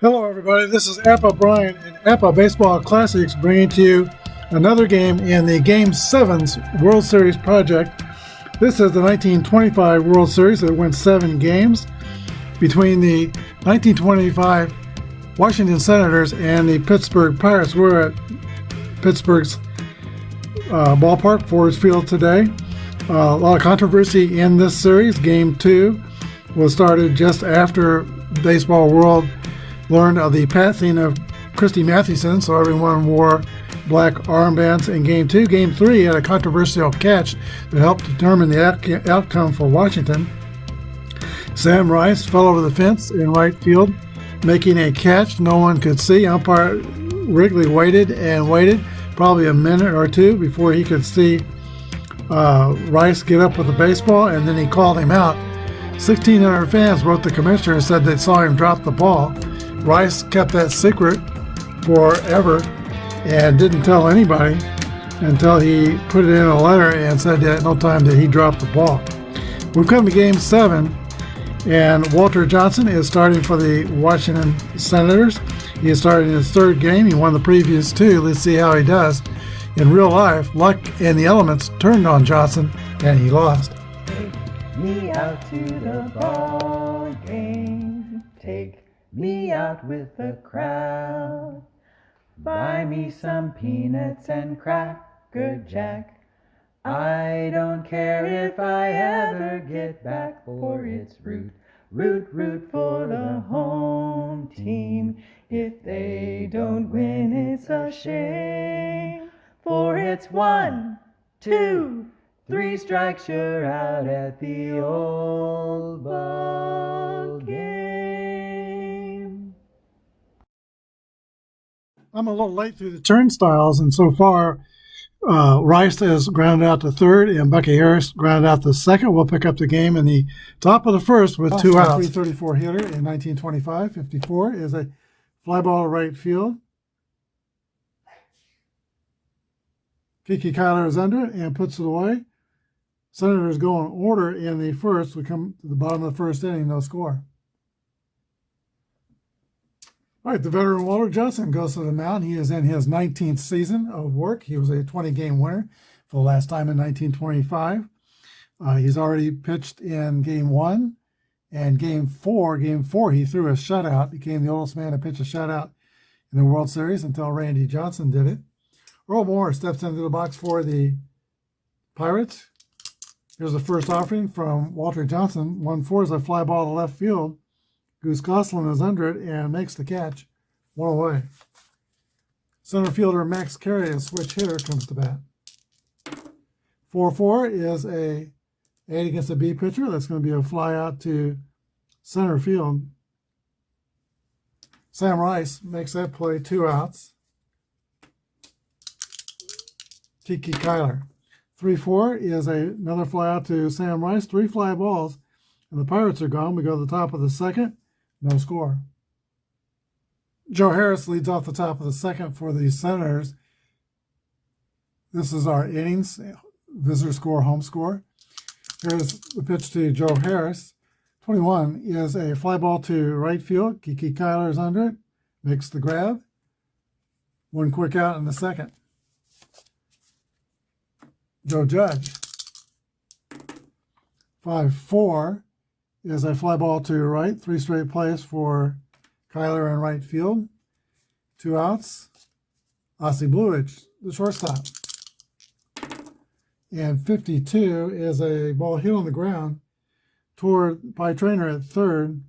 Hello everybody, this is Apba Brian and Apba Baseball Classics bringing to you another game in the Game 7's World Series project. This is the 1925 World Series that went 7 games between the 1925 Washington Senators and the Pittsburgh Pirates. We're at Pittsburgh's ballpark, Ford Field today. A lot of controversy in this series. Game 2 was started just after Baseball World learned of the passing of Christy Mathewson, so everyone wore black armbands in Game 2. Game 3 had a controversial catch that helped determine the outcome for Washington. Sam Rice fell over the fence in right field, making a catch no one could see. Umpire Wrigley waited and waited, probably a minute or two before he could see Rice get up with the baseball, and then he called him out. 1,600 fans wrote the commissioner and said they saw him drop the ball. Rice kept that secret forever and didn't tell anybody until he put it in a letter and said that at no time did he drop the ball. We've come to Game 7, and Walter Johnson is starting for the Washington Senators. He is starting his 3rd game. He won the previous 2. Let's see how he does. In real life, luck and the elements turned on Johnson, and he lost. Take me out to the ball game. Take me out with the crowd. Buy me some peanuts and Cracker Jack. I don't care if I ever get back, for it's root for the home team. If they don't win, it's a shame, for it's 1, 2, 3 strikes, you're out at the old ball game. I'm a little late through the turnstiles, and so far Rice has grounded out to 3rd, and Bucky Harris grounded out to 2nd. We'll pick up the game in the top of the 1st with 2 outs. 334 hitter in 1925. 54 is a fly ball to right field. Kiki Kyler is under it and puts it away. Senators go in order in the 1st. We come to the bottom of the 1st inning, no score. All right, the veteran Walter Johnson goes to the mound. He is in his 19th season of work. He was a 20-game winner for the last time in 1925. He's already pitched in Game 1 and Game 4. Game 4, he threw a shutout, became the oldest man to pitch a shutout in the World Series until Randy Johnson did it. Earl Moore steps into the box for the Pirates. Here's the first offering from Walter Johnson. 1-4 is a fly ball to left field. Goose Gosselin is under it and makes the catch. 1 away. Center fielder Max Carey, a switch hitter, comes to bat. 4-4 is a A against a B pitcher. That's going to be a fly out to center field. Sam Rice makes that play, 2 outs. Kiki Kyler. 3-4 is another fly out to Sam Rice. 3 fly balls, and the Pirates are gone. We go to the top of the 2nd. No score. Joe Harris leads off the top of the 2nd for the Senators. This is our innings, visitor score, home score. Here's the pitch to Joe Harris. 21 is a fly ball to right field. Kiki Kyler is under it, makes the grab. 1 quick out in the 2nd. Joe Judge. 5-4 is a fly ball to right. 3 straight plays for Kyler in right field. 2 outs. Ossie Bluich, the shortstop. And 52 is a ball hit on the ground toward Pie Traynor at 3rd.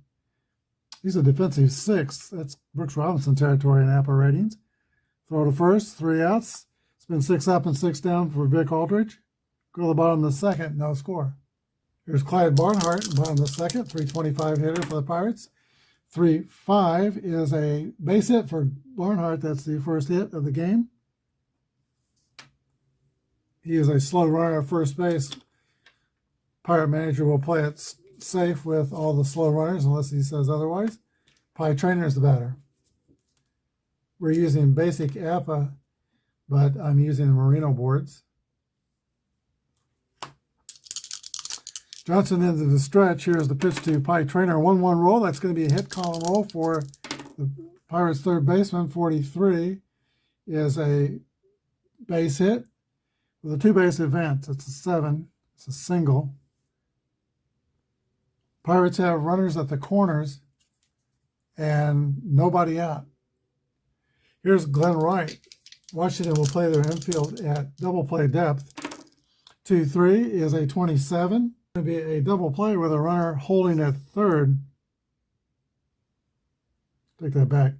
He's a defensive 6th. That's Brooks Robinson territory in Apba ratings. Throw to first, 3 outs. It's been 6 up and 6 down for Vic Aldridge. Go to the bottom of the 2nd, no score. Here's Clyde Barnhart, bottom of the 2nd, 325 hitter for the Pirates. 3-5 is a base hit for Barnhart. That's the first hit of the game. He is a slow runner at first base. Pirate manager will play it safe with all the slow runners unless he says otherwise. Pie Traynor is the batter. We're using basic Apba, but I'm using the Merino boards. Johnson into the stretch. Here's the pitch to Pie Traynor. 1-1 roll. That's going to be a hit column roll for The Pirates' third baseman, 43, is a base hit with a two-base advance. It's a 7. It's a single. Pirates have runners at the corners and nobody out. Here's Glenn Wright. Washington will play their infield at double play depth. 2-3 is a 27. It's going to be a double play with a runner holding at third. Take that back.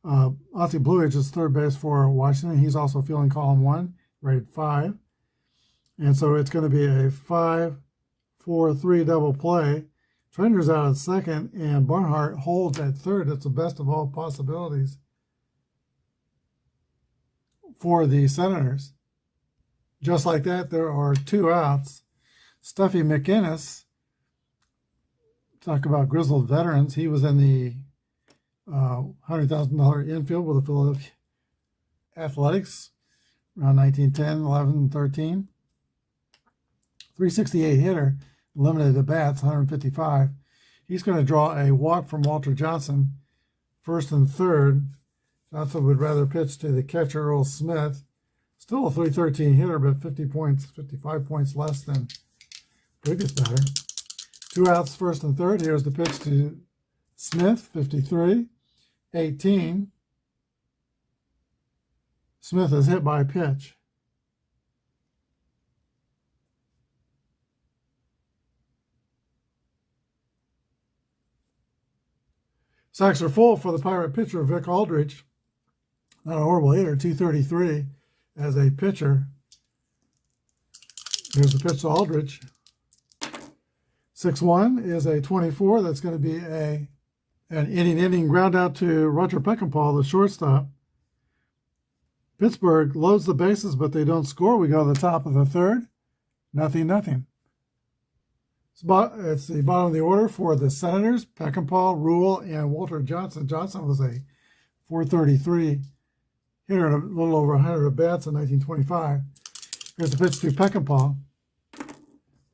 Ozzie Bluidge is third base for Washington. He's also fielding column 1, rated 5. And so it's going to be a 5-4-3 double play. Trender's out at second, and Barnhart holds at third. It's the best of all possibilities for the Senators. Just like that, there are 2 outs. Stuffy McInnes, talk about grizzled veterans. He was in the $100,000 infield with the Philadelphia Athletics around 1910, 11, 13. 368 hitter, limited at bats, 155. He's going to draw a walk from Walter Johnson, first and third. Johnson would rather pitch to the catcher, Earl Smith. Still a 313 hitter, but 50 points, 55 points less than previous batter. 2 outs, first and third. Here's the pitch to Smith, 53, 18. Smith is hit by a pitch. Sacks are full for the Pirate pitcher, Vic Aldridge. Not a horrible hitter, 233 as a pitcher. Here's the pitch to Aldridge. 6-1 is a 24. That's going to be an inning ground out to Roger Peckinpah, the shortstop. Pittsburgh loads the bases, but they don't score. We go to the top of the third. 0-0. It's the bottom of the order for the Senators, Peckinpah, Rule, and Walter Johnson. Johnson was a 433 hitter and a little over 100 at-bats in 1925. Here's the pitch to Peckinpah.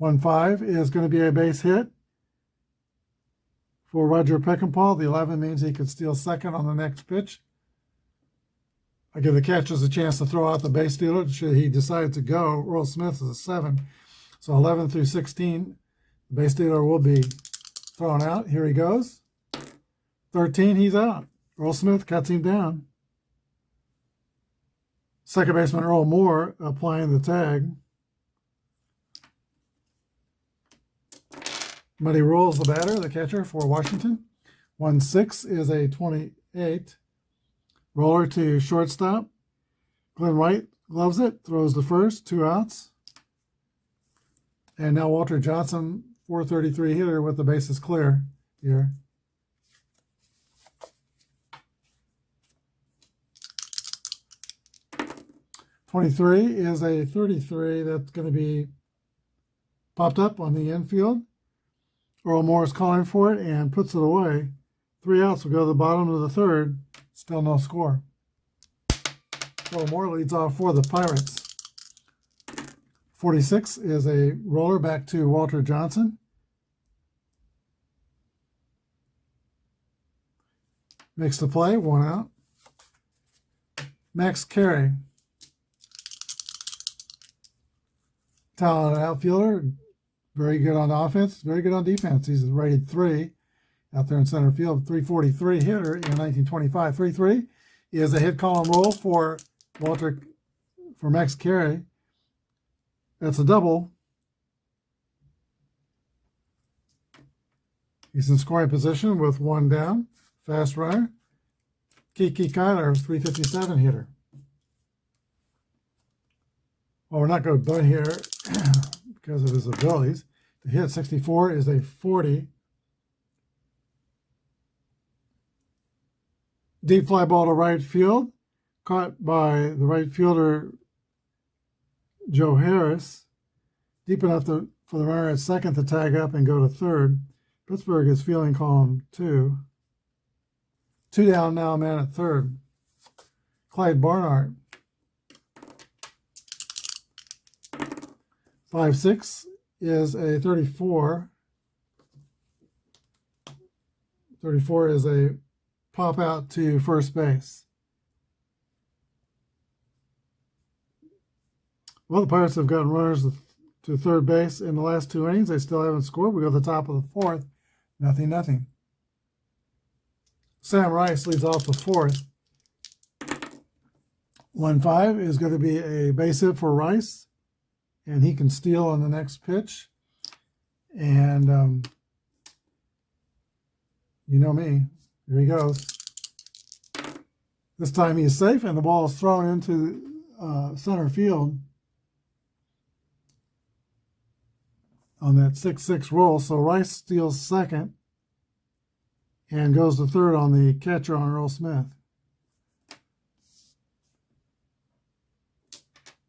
1-5 is going to be a base hit for Roger Peckinpah. The 11 means he could steal second on the next pitch. I give the catchers a chance to throw out the base stealer should he decide to go. Earl Smith is a 7. So 11 through 16, the base stealer will be thrown out. Here he goes. 13, he's out. Earl Smith cuts him down. Second baseman Earl Moore applying the tag. Muddy Rules the batter, the catcher for Washington. 1-6 is a 28. Roller to shortstop. Glenn Wright gloves it, throws the first, 2 outs. And now Walter Johnson, 433 hitter with the bases clear here. .23 is a 33 that's going to be popped up on the infield. Earl Moore is calling for it and puts it away. 3 outs will go to the bottom of the third. Still no score. Earl Moore leads off for the Pirates. 46 is a roller back to Walter Johnson. Makes the play, 1 out. Max Carey. Talented outfielder. Very good on offense, very good on defense. He's rated 3 out there in center field. 343 hitter in 1925. 3-3 is a hit column roll for Max Carey. That's a double. He's in scoring position with 1 down. Fast runner. Kiki Kyler, 357 hitter. Well, we're not going to bunt here because of his abilities. The hit 64 is a 40. Deep fly ball to right field, caught by the right fielder Joe Harris. Deep enough for the runner at second to tag up and go to third. Pittsburgh is fielding column 2. 2 down now, man at third. Clyde Barnhart. 5-6 is a 34. 34 is a pop out to first base. Well, the Pirates have gotten runners to third base in the last 2 innings. They still haven't scored. We go to the top of the fourth. 0-0. Sam Rice leads off the fourth. 1-5 is going to be a base hit for Rice, and he can steal on the next pitch. And you know me. Here he goes. This time he's safe, and the ball is thrown into center field on that 6-6 roll. So Rice steals second and goes to third on the catcher on Earl Smith.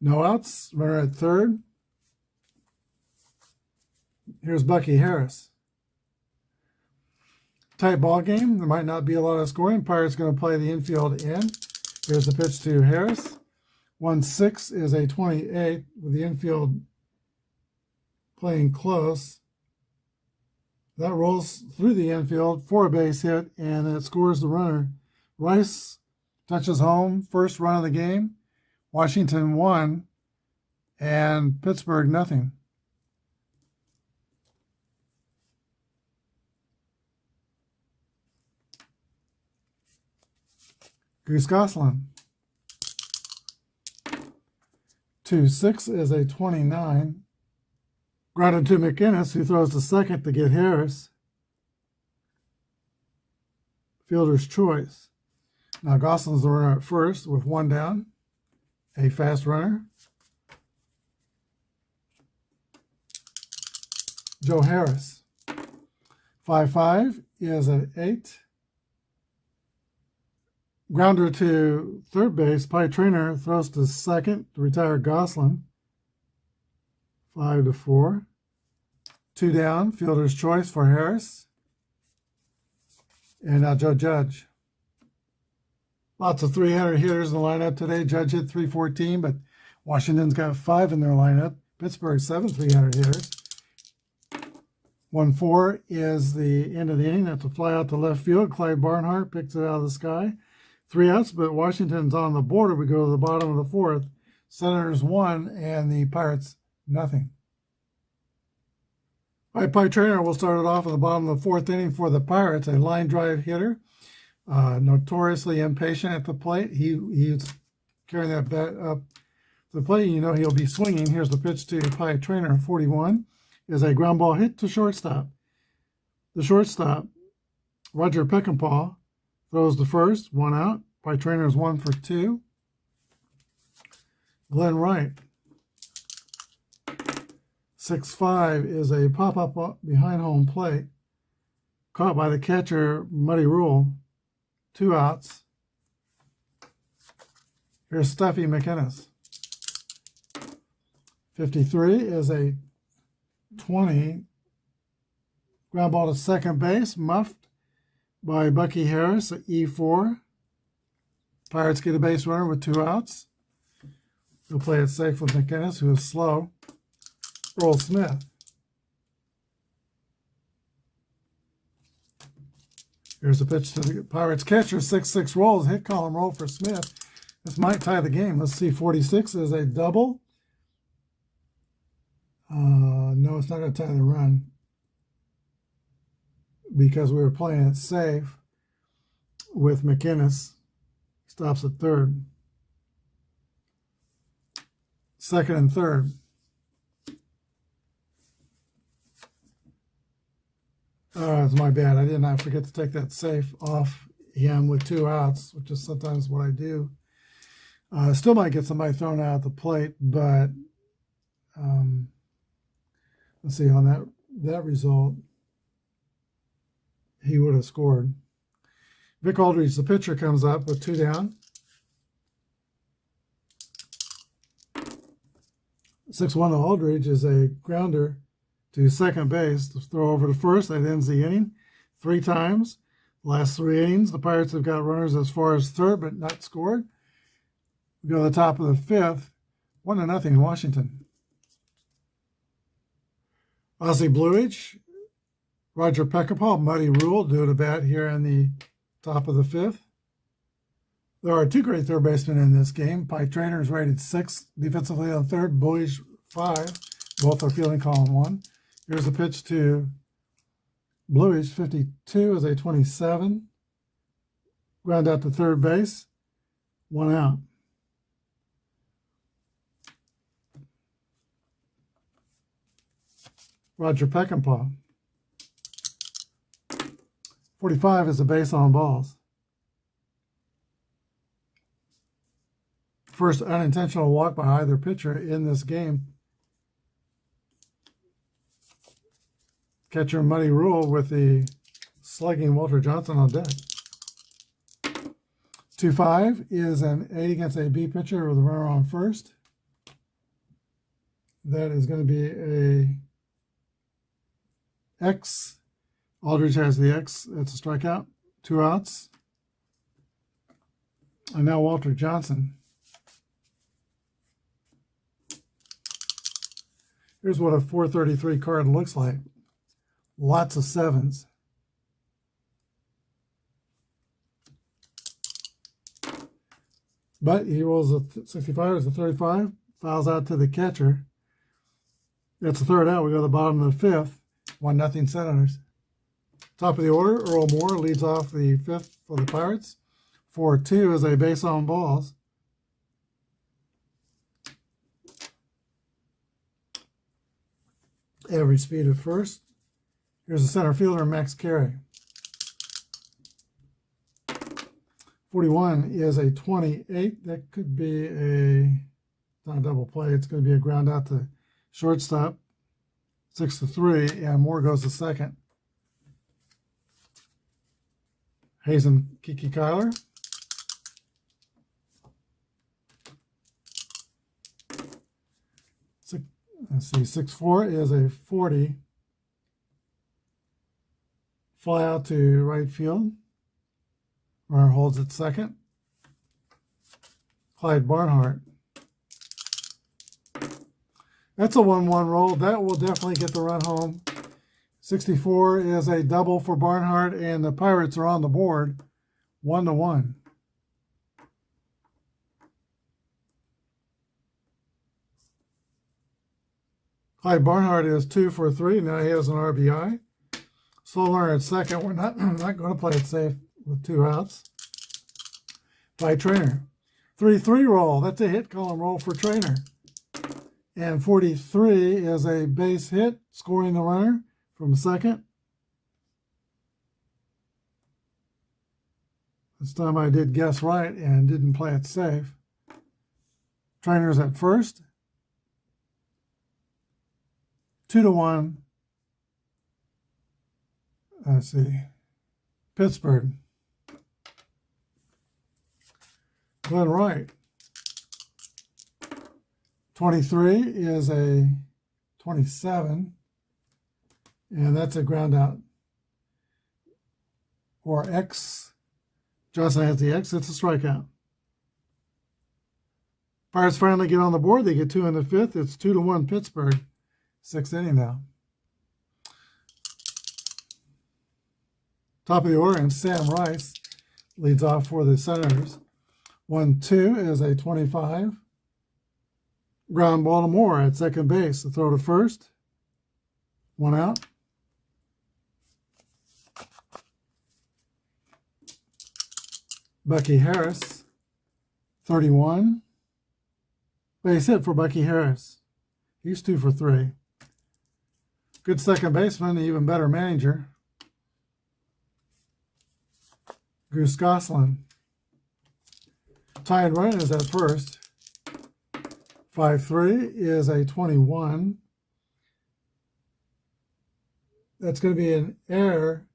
No outs, runner at third. Here's Bucky Harris. Tight ball game. There might not be a lot of scoring. Pirates going to play the infield in. Here's the pitch to Harris. 1-6 is a 28 with the infield playing close. That rolls through the infield for a base hit, and it scores the runner. Rice touches home, first run of the game. Washington 1 and Pittsburgh 0. Goose Goslin. 2-6 is a 29. Grounded to McInnes, who throws to second to get Harris. Fielder's choice. Now Goslin's the runner at first with 1 down. A fast runner. Joe Harris. 5-5 is an 8. Grounder to third base. Pie Trainer throws to second to retire Goslin. 5-4. 2 down. Fielder's choice for Harris. And now Joe Judge. Lots of 300 hitters in the lineup today. Judge hit 314, but Washington's got 5 in their lineup. Pittsburgh 7 300 hitters. 1-4 is the end of the inning. That's a fly out to left field. Clyde Barnhart picks it out of the sky. 3 outs, but Washington's on the border. We go to the bottom of the fourth. Senators 1 and the Pirates 0. Pie Trainer will start it off at the bottom of the fourth inning for the Pirates. A line drive hitter. Notoriously impatient at the plate. He's carrying that bat up the plate. You know he'll be swinging. Here's the pitch to Pie Trainer. 41 is a ground ball hit to shortstop. The shortstop, Roger Peckinpah, throws the first. 1 out. Pie Trainer is 1 for 2. Glenn Wright. 6-5 is a pop-up behind home plate. Caught by the catcher, Muddy Rule. 2 outs. Here's Stuffy McInnes. 53 is a 20. Ground ball to second base, muffed by Bucky Harris at E4. Pirates get a base runner with 2 outs. He'll play it safe with McInnes, who is slow. Earl Smith. Here's a pitch to the Pirates catcher. 6-6 rolls. Hit column roll for Smith. This might tie the game. Let's see. 46 is a double. No, it's not going to tie the run because we were playing it safe with McInnes. Stops at third. Second and third. It's my bad. I did not forget to take that safe off him with 2 outs, which is sometimes what I do. Still might get somebody thrown out at the plate, but let's see, on that result, he would have scored. Vic Aldridge, the pitcher, comes up with 2 down. 6-1 to Aldridge is a grounder to second base to throw over to first. That ends the inning 3 times. Last 3 innings, the Pirates have got runners as far as third, but not scored. We go to the top of the fifth. 1-0 Washington. Ozzie Bluage, Roger Peckinpah, Muddy Rule due to bat here in the Top of the fifth. There are two great third basemen in this game. Pike Traynor is rated 6 defensively on third, Bowies 5. Both are fielding column 1. Here's a pitch to Bluish, 52 is a 27. Ground out to third base. 1 out. Roger Peckinpah. 45 is a base on balls. First unintentional walk by either pitcher in this game. Catcher Muddy Rule with the slugging Walter Johnson on deck. 2-5 is an A against a B pitcher with a runner on first. That is going to be a X. Aldridge has the X. That's a strikeout. 2 outs. And now Walter Johnson. Here's what a 433 card looks like. Lots of 7s. But he rolls a 65 as a 35. Fouls out to the catcher. That's the third out. We go to the bottom of the fifth. 1-0 Senators. Top of the order, Earl Moore leads off the fifth for the Pirates. 4-2 is a base on balls. Average speed at first. Here's the center fielder, Max Carey. 41 is a 28. That could be not a double play. It's going to be a ground out to shortstop. 6-3, and Moore goes to second. Hazen Kiki Kyler. Let's see, 6-4 is a 40. Fly out to right field. Runner holds at second. Clyde Barnhart. That's a 1-1 roll. That will definitely get the run home. 64 is a double for Barnhart, and the Pirates are on the board 1-1. Clyde Barnhart is 2 for 3. Now he has an RBI. Slow runner at second. We're not going to play it safe with 2 outs. By Traynor. 3-3 roll. That's a hit column roll for Traynor. And 43 is a base hit, scoring the runner from second. This time I did guess right and didn't play it safe. Trainor's at first. 2-1. Let's see. Pittsburgh. Glenn Wright. 23 is a 27, and that's a ground out. Or X. Johnson has the X. It's a strikeout. Pirates finally get on the board. They get 2 in the fifth. It's 2-1 Pittsburgh. 6th inning now. Top of the order, and Sam Rice leads off for the Senators. 1-2 is a 25. Ground ball to Moore at second base. The throw to first. 1 out. Bucky Harris, 31. Base hit for Bucky Harris. He's 2 for 3. Good second baseman, even better manager. Goose Goslin. Tied run is at first. 5-3 is a 21. That's going to be an error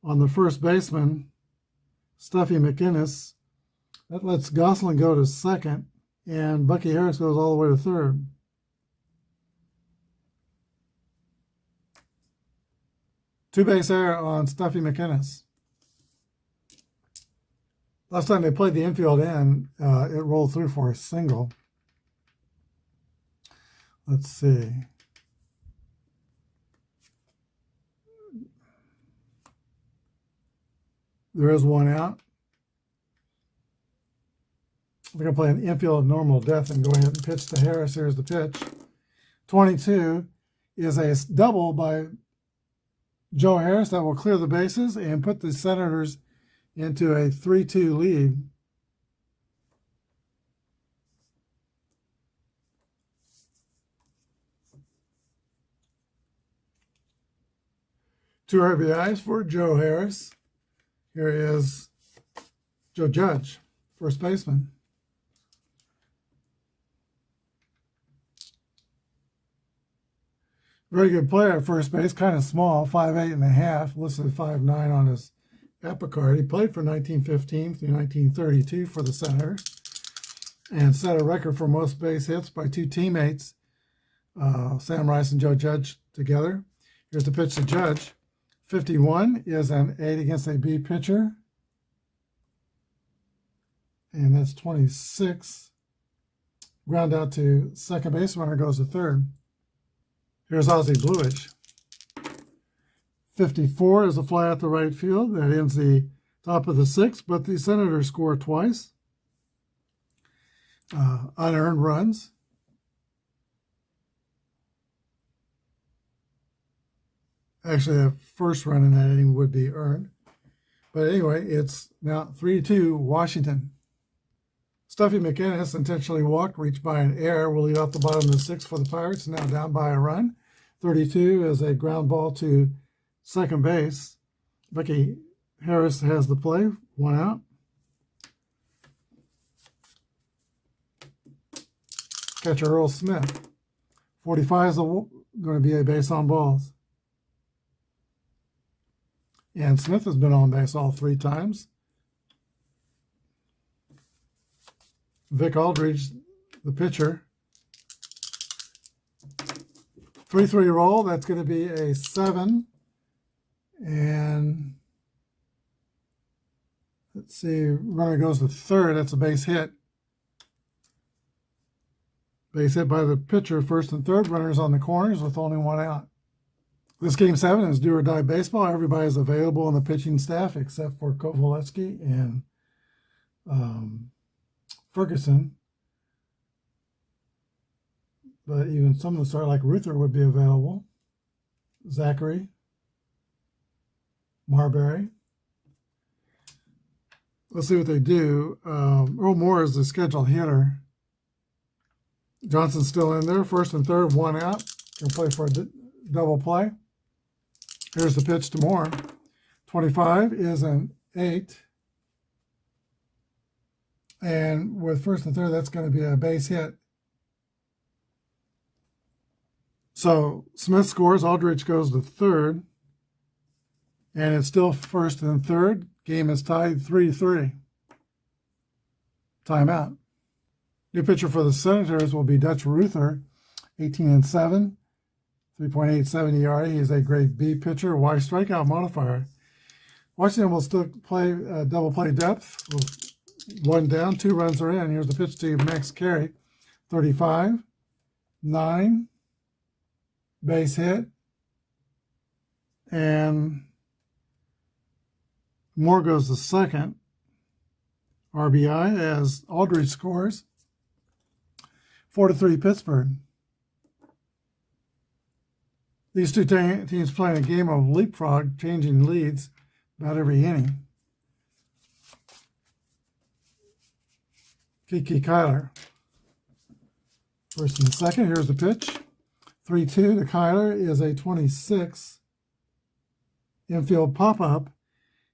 on the first baseman, Stuffy McInnes. That lets Goslin go to second, and Bucky Harris goes all the way to third. Two-base error on Stuffy McInnes. Last time they played the infield in, it rolled through for a single. Let's see. There is one out. We're going to play an infield normal death and go ahead and pitch to Harris. Here's the pitch. 22 is a double by Joe Harris that will clear the bases and put the Senators into a 3-2 lead. Two RBIs for Joe Harris. Here is Joe Judge, first baseman. Very good player at first base, kind of small, 5'8.5", listed 5'9" on his Apba card. He played for 1915 through 1932 for the Senators and set a record for most base hits by two teammates, Sam Rice and Joe Judge together. Here's the pitch to Judge. 51 is an 8 against a B pitcher. And that's 26. Ground out to second base, runner goes to third. Here's Ozzie Bluish. 54 is a fly out the right field. That ends the top of the sixth, but the Senators score twice. Unearned runs. Actually, the first run in that inning would be earned. But anyway, it's now 3-2 Washington. Stuffy McInnes intentionally walked, reached by an error. Will lead off the bottom of the sixth for the Pirates, now down by a run. 32 is a ground ball to second base. Bucky Harris has the play, one out. Catcher Earl Smith. 45 is going to be a base on balls. And Smith has been on base all three times. Vic Aldridge, the pitcher. 3-3 roll, that's going to be a 7. And let's see, runner goes to third. That's a base hit. Base hit by the pitcher, first and third. Runners on the corners with only one out. This game 7 is do or die baseball. Everybody is available on the pitching staff except for Kovalevsky and Ferguson. But even some of the start like Ruther would be available. Zachary. Marbury. Let's see what they do. Earl Moore is the scheduled hitter. Johnson's still in there. First and third, one out. Can play for a double play. Here's the pitch to Moore. 25 is an 8. And with first and third, that's going to be a base hit. So Smith scores. Aldridge goes to third. And it's still first and third. Game is tied 3-3. Timeout. New pitcher for the Senators will be Dutch Ruther, 18-7, 3.87 ERA. He is a grade B pitcher, wide strikeout modifier. Washington will still play double play depth. One down, 2 runs are in. Here's the pitch to Max Carey, 35, 9, base hit, and Moore goes to second. RBI as Aldridge scores. 4-3 Pittsburgh. These two teams playing a game of leapfrog, changing leads about every inning. Kiki Kyler. First and second. Here's the pitch. 3-2 to Kyler is a 26. Infield pop-up.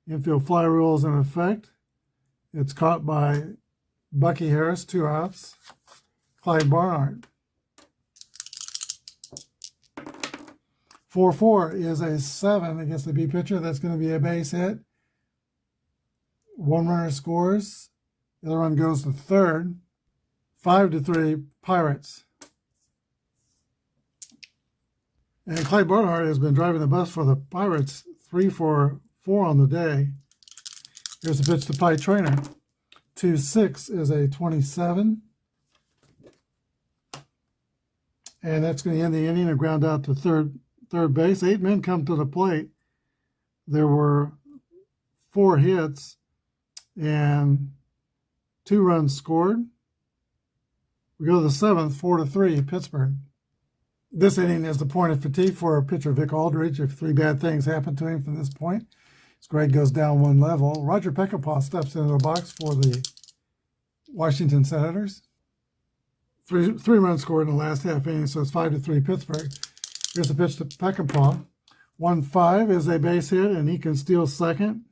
Infield fly rule is in effect. It's caught by Bucky Harris, 2 outs. Clyde Barnhart. 4-4 is a 7 against the B pitcher. That's going to be a base hit. One runner scores. The other one goes to third. 5-3 Pirates. And Clyde Barnhart has been driving the bus for the Pirates, 3 for 4 on the day. Here's the pitch to Pie Trainer. 2-6 is a 27. And that's going to end the inning and ground out to third base. 8 men come to the plate. There were 4 hits and 2 runs scored. We go to the 7th, 4-3, Pittsburgh. This inning is the point of fatigue for pitcher Vic Aldridge if 3 bad things happen to him from this point. His grade goes down 1 level. Roger Peckinpah steps into the box for the Washington Senators. Three runs scored in the last half inning, so it's 5-3 Pittsburgh. Here's the pitch to Peckinpah. 1-5 is a base hit, and he can steal second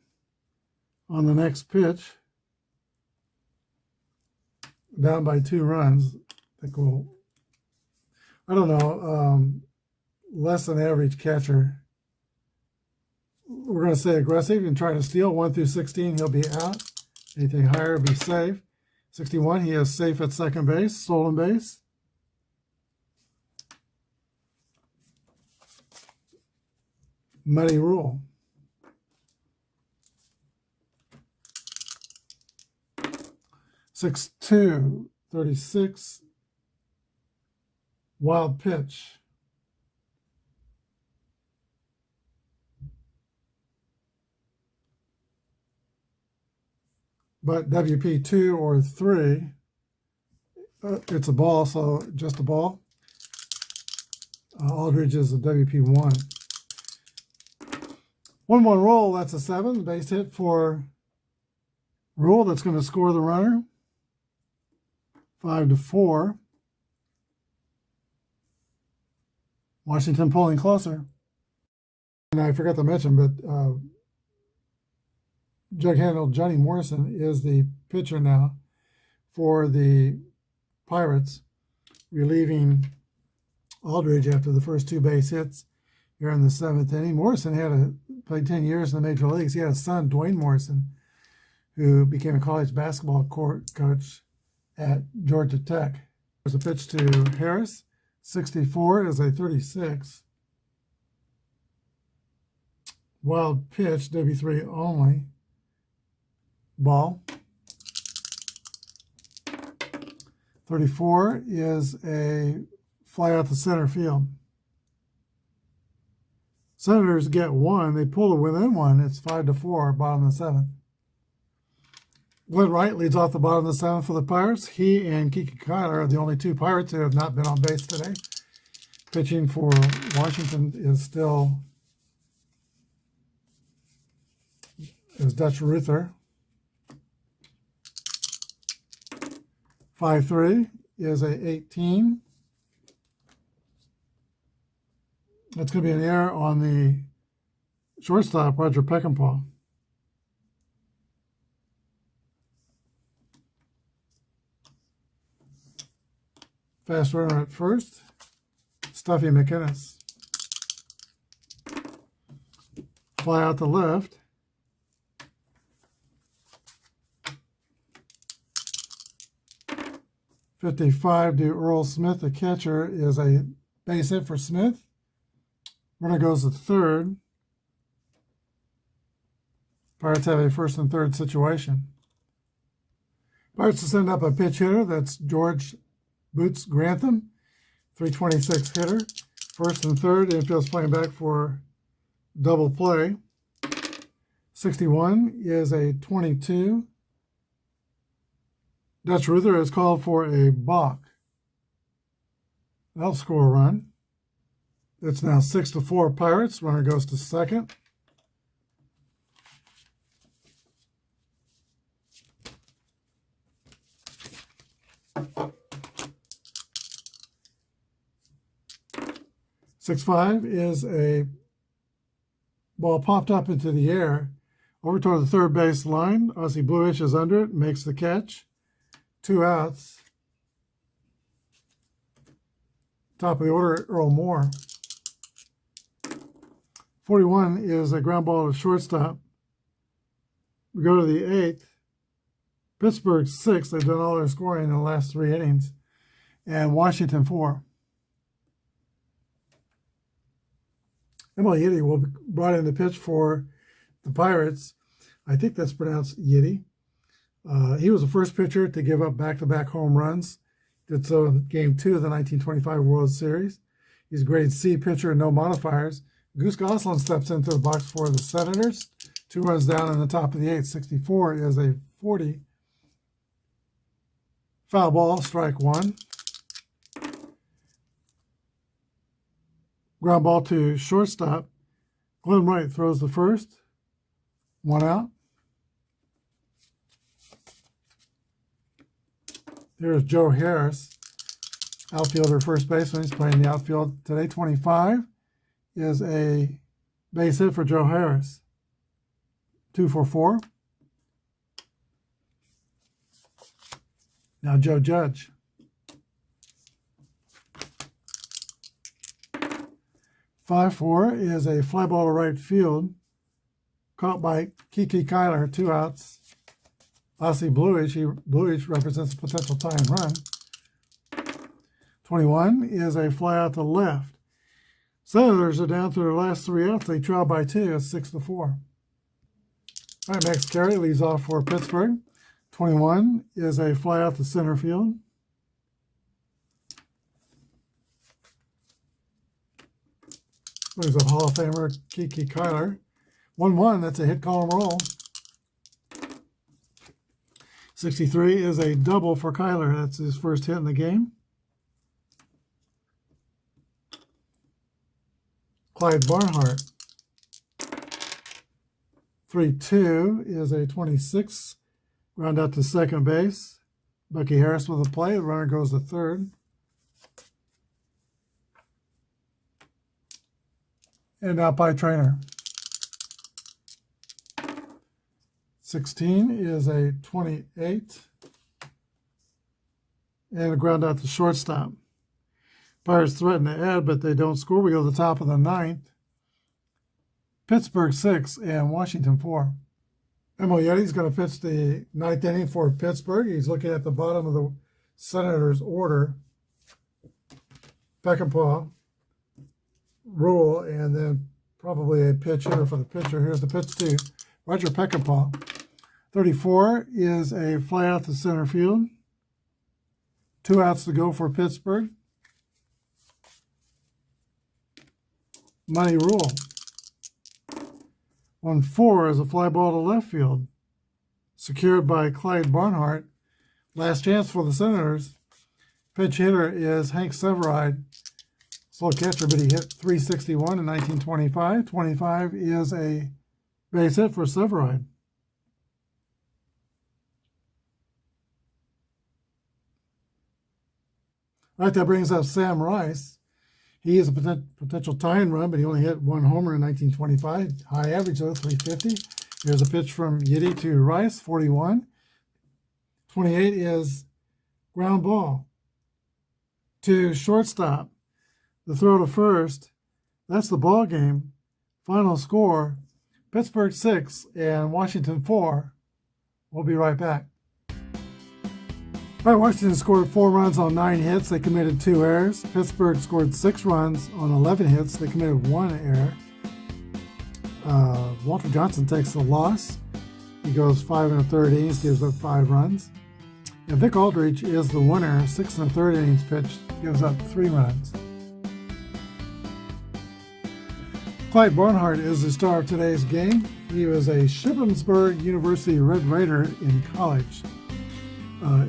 on the next pitch. Down by 2 runs. I think I don't know, less than average catcher. We're going to say aggressive and try to steal. 1-16, he'll be out. Anything higher will be safe. 61, he is safe at second base, stolen base. Muddy rule. Six two 36. Wild pitch. But WP 2 or 3, it's a ball, so just a ball. Aldridge is a WP 1. 1-1 roll, that's a 7. Base hit for Rule, that's going to score the runner. 5-4. Washington pulling closer. And I forgot to mention, but jug-handle Johnny Morrison is the pitcher now for the Pirates, relieving Aldridge after the first 2 base hits here in the 7th inning. Morrison played 10 years in the major leagues. He had a son, Dwayne Morrison, who became a college basketball coach at Georgia Tech. There's a pitch to Harris. 64 is a 36. Wild pitch, W3 only. Ball. 34 is a fly out to center field. Senators get 1. They pull to within 1. It's 5-4, bottom of the 7th. Glenn Wright leads off the bottom of the 7th for the Pirates. He and Kiki Connor are the only 2 Pirates who have not been on base today. Pitching for Washington is Dutch Ruther. 5-3 is a 18. That's going to be an error on the shortstop, Roger Peckinpah. Fast runner at first, Stuffy McInnes. Fly out to left. .55 to Earl Smith, the catcher, is a base hit for Smith. Runner goes to third. Pirates have a first and third situation. Pirates to send up a pitch hitter. That's George Boots Grantham, 326 hitter. First and third, infield's playing back for double play. 61 is a 22. Dutch Ruther is called for a balk. That'll score a run. It's now 6-4 Pirates. Runner goes to second. .65 is a ball popped up into the air over toward the third base line. Aussie Bluish is under it, makes the catch. 2 outs. Top of the order, Earl Moore. 41 is a ground ball to shortstop. We go to the 8th. Pittsburgh 6. They've done all their scoring in the last 3 innings. And Washington 4. Emily Yiddy will be brought in to pitch for the Pirates. I think that's pronounced Yiddy. He was the first pitcher to give up back-to-back home runs. Did so in Game 2 of the 1925 World Series. He's a grade C pitcher, no modifiers. Goose Goslin steps into the box for the Senators. 2 runs down in the top of the 8th. 64 is a 40. Foul ball, strike 1. Ground ball to shortstop. Glenn Wright throws the first. 1 out. Here's Joe Harris, outfielder, first baseman. He's playing the outfield today. 25 is a base hit for Joe Harris. 2 for 4. Now Joe Judge. 5-4 is a fly ball to right field, caught by Kiki Kyler. 2 outs. Ossie Bluish represents a potential tying run. 21 is a fly out to left. Senators are down to their last 3 outs. They trail by 2. It's 6-4. All right, Max Carey leads off for Pittsburgh. 21 is a fly out to center field. Brings up Hall of Famer Kiki Kyler. 1-1, that's a hit, column roll. 63 is a double for Kyler. That's his first hit in the game. Clyde Barnhart. 3-2 is a 26. Ground out to second base. Bucky Harris with a play. The runner goes to third. And out by Trainer. 16 is a 28. And a ground out to shortstop. Pirates threaten to add, but they don't score. We go to the top of the 9th. Pittsburgh 6 and Washington 4. Emil Yetti's going to pitch the 9th inning for Pittsburgh. He's looking at the bottom of the Senators' order. Peckinpah, Rule, and then probably a pitch hitter for the pitcher. Here's the pitch to Roger Peckinpah. 34 is a fly out to center field. 2 outs to go for Pittsburgh. Money Rule. 1-4 is a fly ball to left field. Secured by Clyde Barnhart. Last chance for the Senators. Pitch hitter is Hank Severide. Slow catcher, but he hit 361 in 1925. 25 is a base hit for Severide. All right, that brings up Sam Rice. He is a potential tying run, but he only hit 1 homer in 1925. High average, though, 350. Here's a pitch from Yiddy to Rice, 41. 28 is ground ball to shortstop. The throw to first. That's the ball game. Final score, Pittsburgh 6 and Washington 4. We'll be right back. All right, Washington scored 4 runs on 9 hits. They committed 2 errors. Pittsburgh scored 6 runs on 11 hits. They committed 1 error. Walter Johnson takes the loss. He goes 5 1/3 innings, gives up 5 runs. And Vic Aldridge is the winner. 6 1/3 innings pitched, gives up 3 runs. Clyde Barnhart is the star of today's game. He was a Shippensburg University Red Raider in college.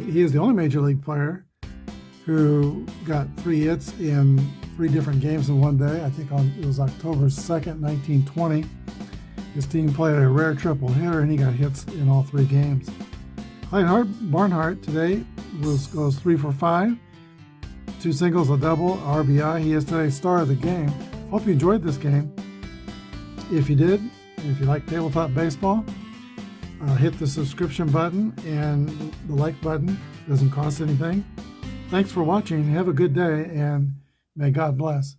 He is the only major league player who got 3 hits in 3 different games in one day. I think it was October 2nd, 1920. His team played a rare triple hitter, and he got hits in all 3 games. Clyde Barnhart today goes 3 for 5. 2 singles, a double, RBI. He is today's star of the game. Hope you enjoyed this game. If you did, and if you like tabletop baseball, hit the subscription button and the like button. It doesn't cost anything. Thanks for watching. Have a good day, and may God bless.